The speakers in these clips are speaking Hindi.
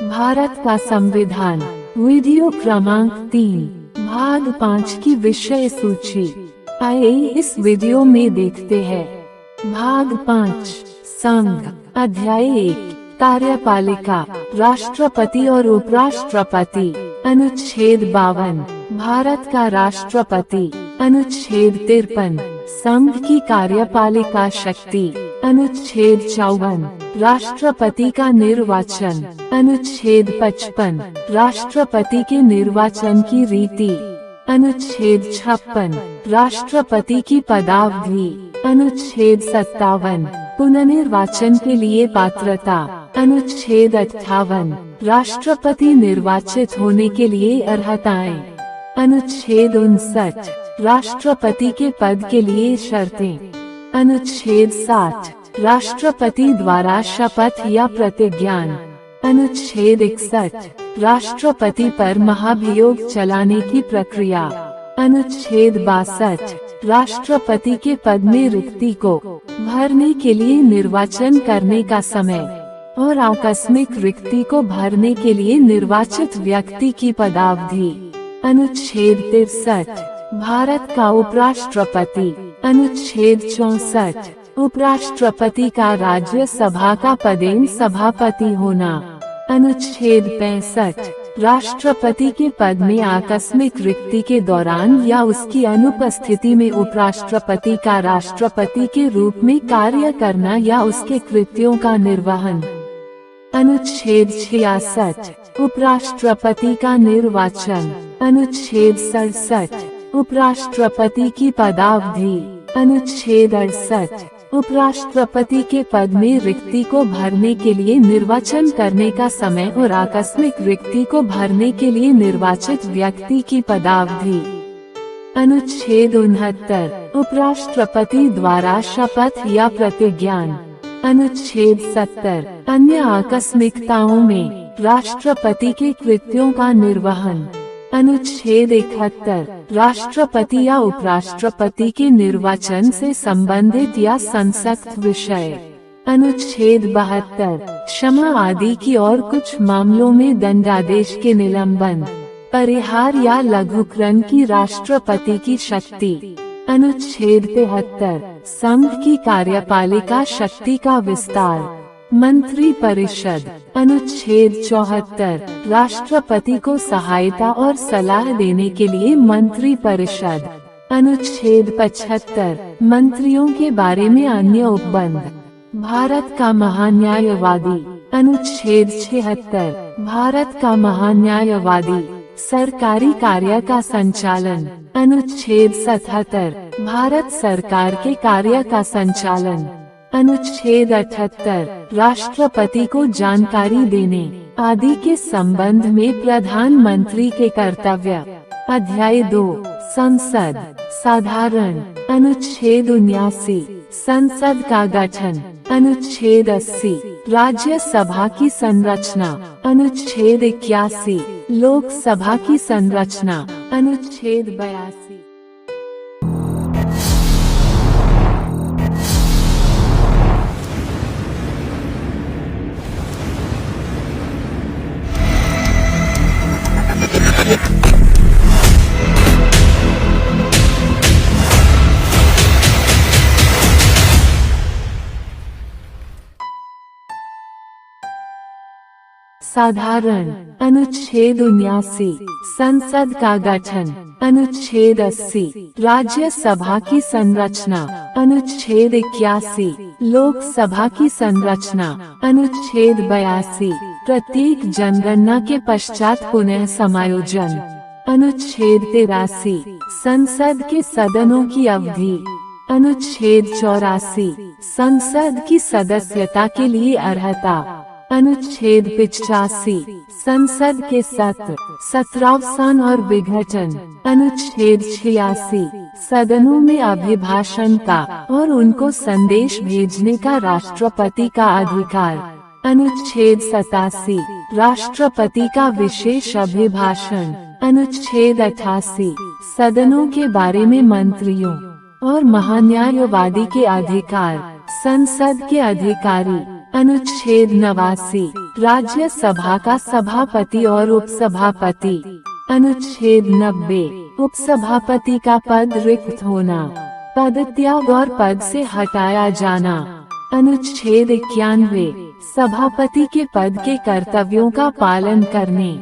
भारत का संविधान। वीडियो क्रमांक 3, भाग 5 की विषय सूची। आइए इस वीडियो में देखते हैं। भाग 5, संघ। अध्याय 1, कार्यपालिका, राष्ट्रपति और उपराष्ट्रपति। अनुच्छेद 52, भारत का राष्ट्रपति। अनुच्छेद 53, संघ की कार्यपालिका शक्ति। अनुच्छेद 54, राष्ट्रपति का निर्वाचन। अनुच्छेद 55, राष्ट्रपति के निर्वाचन की रीति। अनुच्छेद 56, राष्ट्रपति की पदावधि। अनुच्छेद 57, पुनर्निर्वाचन के लिए पात्रता। अनुच्छेद 58, राष्ट्रपति निर्वाचित होने के लिए अर्हताएं। अनुच्छेद 59, राष्ट्रपति के पद के लिए शर्तें। अनुच्छेद 60, राष्ट्रपति द्वारा शपथ या प्रतिज्ञान। अनुच्छेद 61, राष्ट्रपति पर महाभियोग चलाने की प्रक्रिया। अनुच्छेद 62, राष्ट्रपति के पद में रिक्ति को भरने के लिए निर्वाचन करने का समय और आकस्मिक रिक्ति को भरने के लिए निर्वाचित व्यक्ति की पदावधि। अनुच्छेद 63, भारत का उपराष्ट्रपति। अनुच्छेद 64, उपराष्ट्रपति का राज्यसभा का पदेन सभापति होना। अनुच्छेद 65, राष्ट्रपति के पद में आकस्मिक रिक्ति के दौरान या उसकी अनुपस्थिति में उपराष्ट्रपति का राष्ट्रपति के रूप में कार्य करना या उसके कृत्यों का निर्वहन। अनुच्छेद 66, उपराष्ट्रपति का निर्वाचन। अनुच्छेद 67, उपराष्ट्रपति की पदावधि। अनुच्छेद 68, उपराष्ट्रपति के पद में रिक्ति को भरने के लिए निर्वाचन करने का समय और आकस्मिक रिक्ति को भरने के लिए निर्वाचित व्यक्ति की पदावधि। अनुच्छेद 69, उपराष्ट्रपति द्वारा शपथ या प्रतिज्ञान। अनुच्छेद 70, अन्य आकस्मिकताओं में राष्ट्रपति के कृत्यों का निर्वहन। अनुच्छेद 71, राष्ट्रपति या उपराष्ट्रपति के निर्वाचन से संबंधित या संसक्त विषय। अनुच्छेद 72, क्षमा आदि की और कुछ मामलों में दंडादेश के निलंबन, परिहार या लघुकरण की राष्ट्रपति की शक्ति। अनुच्छेद 73, संघ की कार्यपालिका शक्ति का विस्तार, मंत्री परिषद। अनुच्छेद 74, राष्ट्रपति को सहायता और सलाह देने के लिए मंत्री परिषद। अनुच्छेद 75, मंत्रियों के बारे में अन्य उपबंध। भारत का महान्यायवादी। अनुच्छेद 76, भारत का महान्यायवादी, सरकारी कार्य का संचालन। अनुच्छेद 77, भारत सरकार के कार्य का संचालन। अनुच्छेद 78, राष्ट्रपति को जानकारी देने आदि के संबंध में प्रधानमंत्री के कर्तव्य। अध्याय 2, संसद। साधारण। अनुच्छेद 79, संसद का गठन। अनुच्छेद 80, राज्यसभा की संरचना। अनुच्छेद 81, लोकसभा की संरचना। अनुच्छेद 82। साधारण। अनुच्छेद 79, संसद का गठन। अनुच्छेद 80, राज्यसभा की संरचना। अनुच्छेद 81, लोकसभा की संरचना। अनुच्छेद 82, प्रत्येक जनगणना के पश्चात पुनः समायोजन। अनुच्छेद 83, संसद के सदनों की अवधि। अनुच्छेद 84, संसद की सदस्यता के लिए अर्हता। अनुच्छेद 85, संसद के सत्र, सत्रावसान और विघटन। अनुच्छेद 86, सदनों में अभिभाषण का और उनको संदेश भेजने का राष्ट्रपति का अधिकार। अनुच्छेद 87, राष्ट्रपति का विशेष अभिभाषण। अनुच्छेद 88, सदनों के बारे में मंत्रियों और महान्यायवादी के अधिकार। संसद के अधिकारी। अनुच्छेद 89, राज्यसभा का सभापति और उपसभापति। अनुच्छेद 90, उपसभापति का पद रिक्त होना, पदत्याग और पद से हटाया जाना। अनुच्छेद 91, सभापति के पद के कर्तव्यों का पालन करने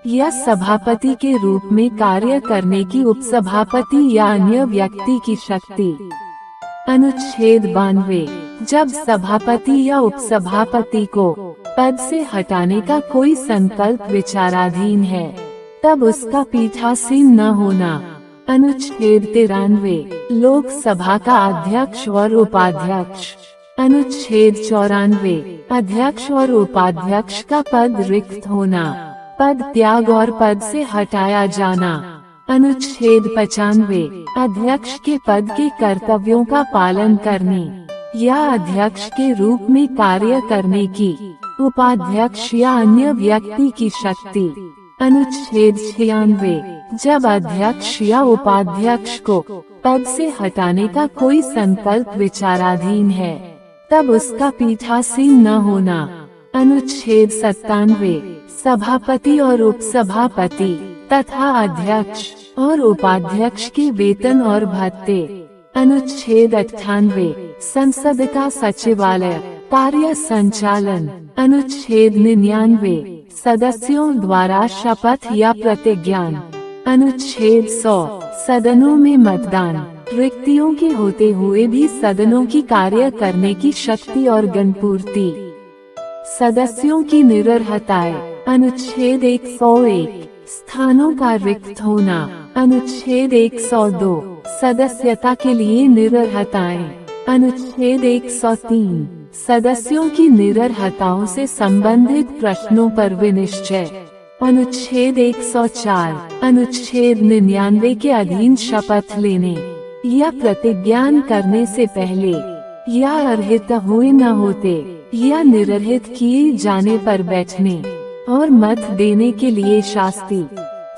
या सभापति के रूप में कार्य करने की उपसभापति या अन्य व्यक्ति की शक्ति। अनुच्छेद 92, जब सभापति या उपसभापति को पद से हटाने का कोई संकल्प विचाराधीन है, तब उसका पीठासीन न होना। अनुच्छेद 93, लोकसभा का अध्यक्ष और उपाध्यक्ष। अनुच्छेद 94, अध्यक्ष और उपाध्यक्ष का पद रिक्त होना, पद त्याग और पद से हटाया जाना। अनुच्छेद 95, अध्यक्ष के पद के कर्तव्यों का पालन करने या अध्यक्ष के रूप में कार्य करने की उपाध्यक्ष या अन्य व्यक्ति की शक्ति। अनुच्छेद 96, जब अध्यक्ष या उपाध्यक्ष को पद से हटाने का कोई संकल्प विचाराधीन है, तब उसका पीठासीन न होना। अनुच्छेद 97, सभापति और उपसभापति तथा अध्यक्ष और उपाध्यक्ष के वेतन और भत्ते। अनुच्छेद 98, संसद का सचिवालय, कार्य संचालन। अनुच्छेद 99, सदस्यों द्वारा शपथ या प्रतिज्ञान। अनुच्छेद 100, सदनों में मतदान, रिक्तियों के होते हुए भी सदनों की कार्य करने की शक्ति और गणपूर्ति। सदस्यों की निरर्हताएं। अनुच्छेद 101, स्थानों का रिक्त होना। अनुच्छेद 102, सदस्यता के लिए निरर्हताएं। अनुच्छेद 103, सदस्यों की निरर्हताओं से संबंधित प्रश्नों पर विनिश्चय। अनुच्छेद 104, अनुच्छेद 99 के अधीन शपथ लेने या प्रतिज्ञान करने से पहले या अर्हित हुए न होते या निरर्हित किए जाने पर बैठने और मत देने के लिए शास्ति।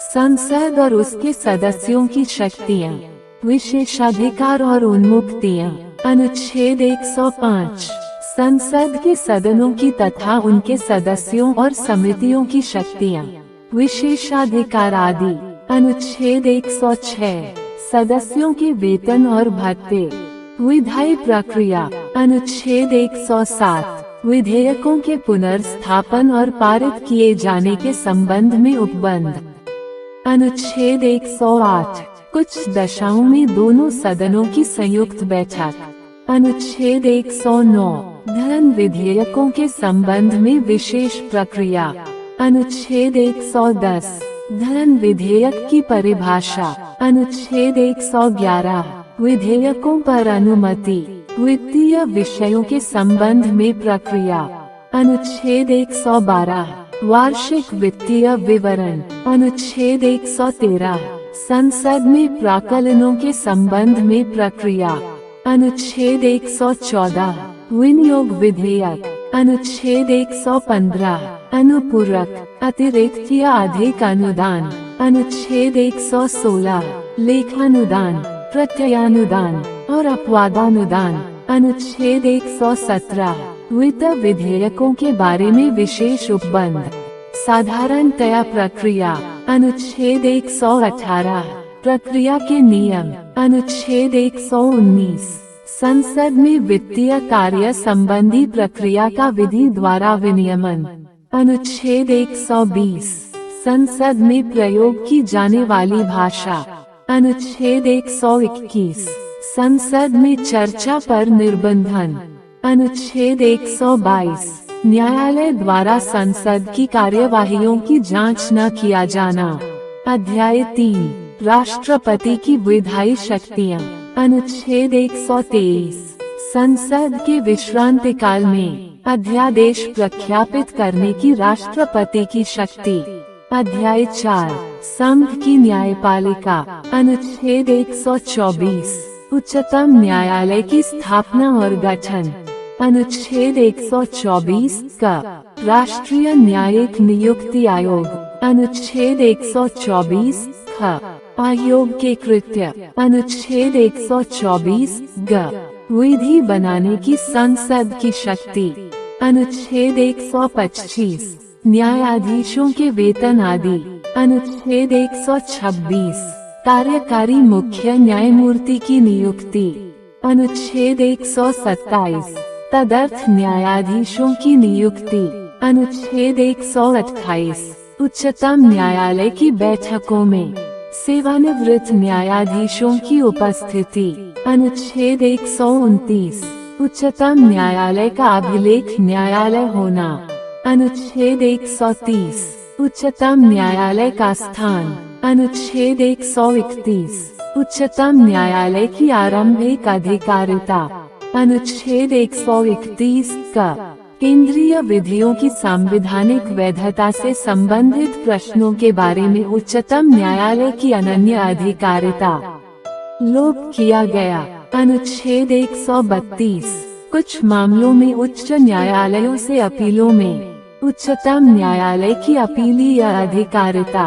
संसद और उसके सदस्यों की शक्तियाँ, विशेषाधिकार और उन्मुक्तियाँ। अनुच्छेद 105, संसद के सदनों की तथा उनके सदस्यों और समितियों की शक्तियाँ, विशेषाधिकार आदि। अनुच्छेद 106, सदस्यों के वेतन और भत्ते। विधायी प्रक्रिया। अनुच्छेद 107, विधेयकों के पुनर्स्थापन और पारित किए जाने के संबंध में उपबंध। अनुच्छेद 108, कुछ दशाओं में दोनों सदनों की संयुक्त बैठक। अनुच्छेद 109, धन विधेयकों के संबंध में विशेष प्रक्रिया। अनुच्छेद 110, धन विधेयक की परिभाषा। अनुच्छेद 111, विधेयकों पर अनुमति, वित्तीय विषयों के संबंध में प्रक्रिया। अनुच्छेद 112, वार्षिक वित्तीय विवरण। अनुच्छेद 113, संसद में प्राक्कलनों के संबंध में प्रक्रिया। अनुच्छेद 114, विनियोग विधेयक। अनुच्छेद 115, अनुपूरक, अतिरिक्त या अधिक अनुदान। अनुच्छेद 116, लेखानुदान, प्रत्ययानुदान और अपवादानुदान। अनुच्छेद 117, वित्त विधेयकों के बारे में विशेष उपबंध। साधारणतया प्रक्रिया। अनुच्छेद 118, प्रक्रिया के नियम। अनुच्छेद 119, संसद में वित्तीय कार्य संबंधी प्रक्रिया का विधि द्वारा विनियमन। अनुच्छेद 120, संसद में प्रयोग की जाने वाली भाषा। अनुच्छेद 121, संसद में चर्चा पर निर्बंधन। अनुच्छेद 122, न्यायालय द्वारा संसद की कार्यवाहियों की जांच न किया जाना। अध्याय 3, राष्ट्रपति की विधायी शक्तियाँ। अनुच्छेद 123, संसद के विश्रांति काल में अध्यादेश प्रख्यापित करने की राष्ट्रपति की शक्ति। अध्याय 4, संघ की न्यायपालिका। अनुच्छेद 124, उच्चतम न्यायालय की स्थापना और गठन। अनुच्छेद 124 का राष्ट्रीय न्यायिक नियुक्ति आयोग। अनुच्छेद 124 ख आयोग के कृत्य। अनुच्छेद 124 ग विधि बनाने की संसद की शक्ति। अनुच्छेद 125 न्यायाधीशों के वेतन आदि। अनुच्छेद 126 कार्यकारी मुख्य न्यायमूर्ति की नियुक्ति। अनुच्छेद 127 तदर्थ न्यायाधीशों की नियुक्ति। अनुच्छेद 128 उच्चतम न्यायालय की बैठकों में सेवानिवृत्त न्यायाधीशों की उपस्थिति। अनुच्छेद 129 उच्चतम न्यायालय का अभिलेख न्यायालय होना। अनुच्छेद 130 उच्चतम न्यायालय का स्थान। अनुच्छेद 131 उच्चतम न्यायालय की आरंभिक अधिकारिता। अनुच्छेद 131 का केंद्रीय विधियों की संवैधानिक वैधता से संबंधित प्रश्नों के बारे में उच्चतम न्यायालय की अनन्य अधिकारिता लोप किया गया। अनुच्छेद 132 कुछ मामलों में उच्च न्यायालयों से अपीलों में उच्चतम न्यायालय की अपीलीय अधिकारिता।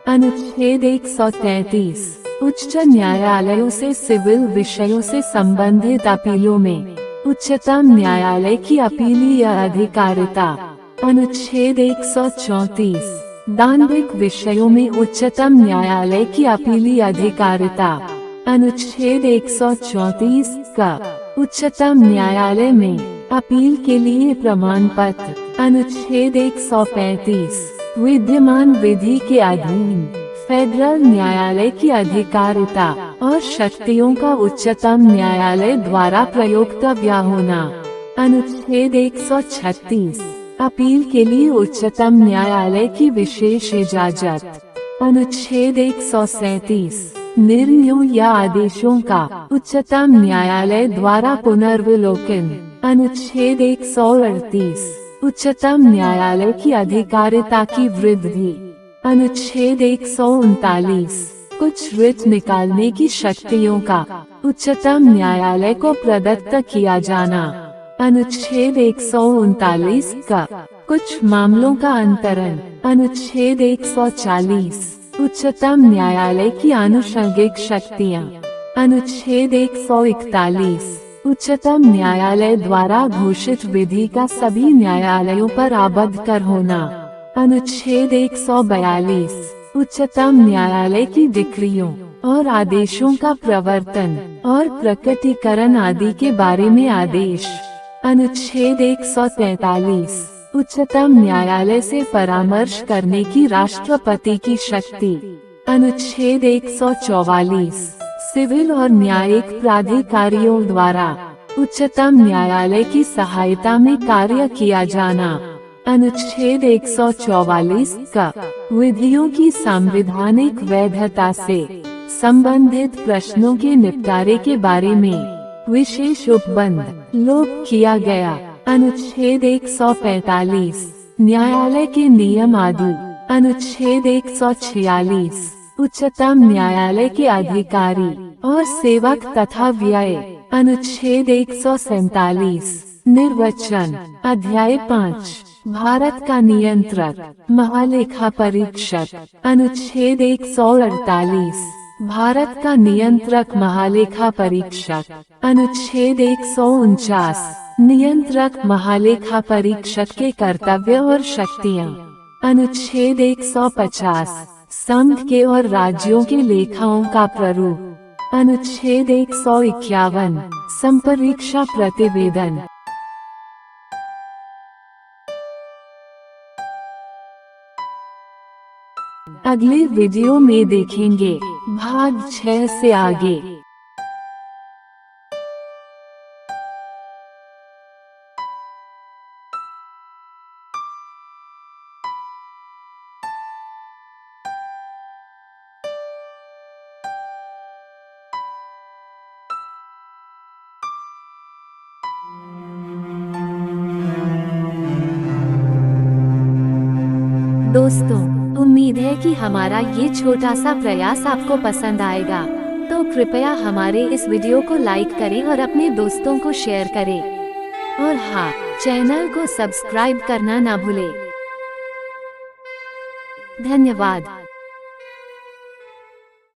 अनुच्छेद 133 उच्च न्यायालयों से सिविल विषयों से संबंधित अपीलों में उच्चतम न्यायालय की अपीलीय अधिकारिता। अनुच्छेद 134 दांडिक विषयों में उच्चतम न्यायालय की अपीलीय अधिकारिता। अनुच्छेद 134 का उच्चतम न्यायालय में अपील के लिए प्रमाण पत्र। अनुच्छेद 135 विद्यमान विधि के अधीन फेडरल न्यायालय की अधिकारिता और शक्तियों का उच्चतम न्यायालय द्वारा प्रयोक्तव्य होना। अनुच्छेद 136 अपील के लिए उच्चतम न्यायालय की विशेष इजाजत। अनुच्छेद 137 निर्णयों या आदेशों का उच्चतम न्यायालय द्वारा पुनर्विलोकन। अनुच्छेद 138 उच्चतम न्यायालय की अधिकारिता की वृद्धि। अनुच्छेद 139 कुछ रिट निकालने की शक्तियों का उच्चतम न्यायालय को प्रदत्त किया जाना। अनुच्छेद 139 का कुछ मामलों का अंतरण। अनुच्छेद 140 उच्चतम न्यायालय की आनुषंगिक शक्तियाँ। अनुच्छेद 141 उच्चतम न्यायालय द्वारा घोषित विधि का सभी न्यायालयों पर आबद्ध कर होना। अनुच्छेद 142 उच्चतम न्यायालय की डिक्रियों और आदेशों का प्रवर्तन और प्रकटीकरण आदि के बारे में आदेश। अनुच्छेद 143 उच्चतम न्यायालय से परामर्श करने की राष्ट्रपति की शक्ति। अनुच्छेद 144 सिविल और न्यायिक प्राधिकारियों द्वारा उच्चतम न्यायालय की सहायता में कार्य किया जाना। अनुच्छेद 144 का विधियों की संवैधानिक वैधता से संबंधित प्रश्नों के निपटारे के बारे में विशेष उपबंध लोप किया गया। अनुच्छेद 145 न्यायालय के नियम आदि। अनुच्छेद 146 उच्चतम न्यायालय के अधिकारी और सेवक तथा व्यय। अनुच्छेद 147 निर्वाचन। अध्याय 5 भारत का नियंत्रक महालेखा परीक्षक। अनुच्छेद 148 भारत का नियंत्रक महालेखा परीक्षक। अनुच्छेद 149 नियंत्रक महालेखा परीक्षक के कर्तव्य और शक्तियाँ। अनुच्छेद 150 संघ के और राज्यों के लेखाओं का प्रारूप। अनुच्छेद 151 संपरीक्षा प्रतिवेदन। अगले वीडियो में देखेंगे भाग 6 से आगे। दोस्तों, उम्मीद है कि हमारा ये छोटा सा प्रयास आपको पसंद आएगा, तो कृपया हमारे इस वीडियो को लाइक करें और अपने दोस्तों को शेयर करें। और हाँ, चैनल को सब्सक्राइब करना ना भूलें। धन्यवाद।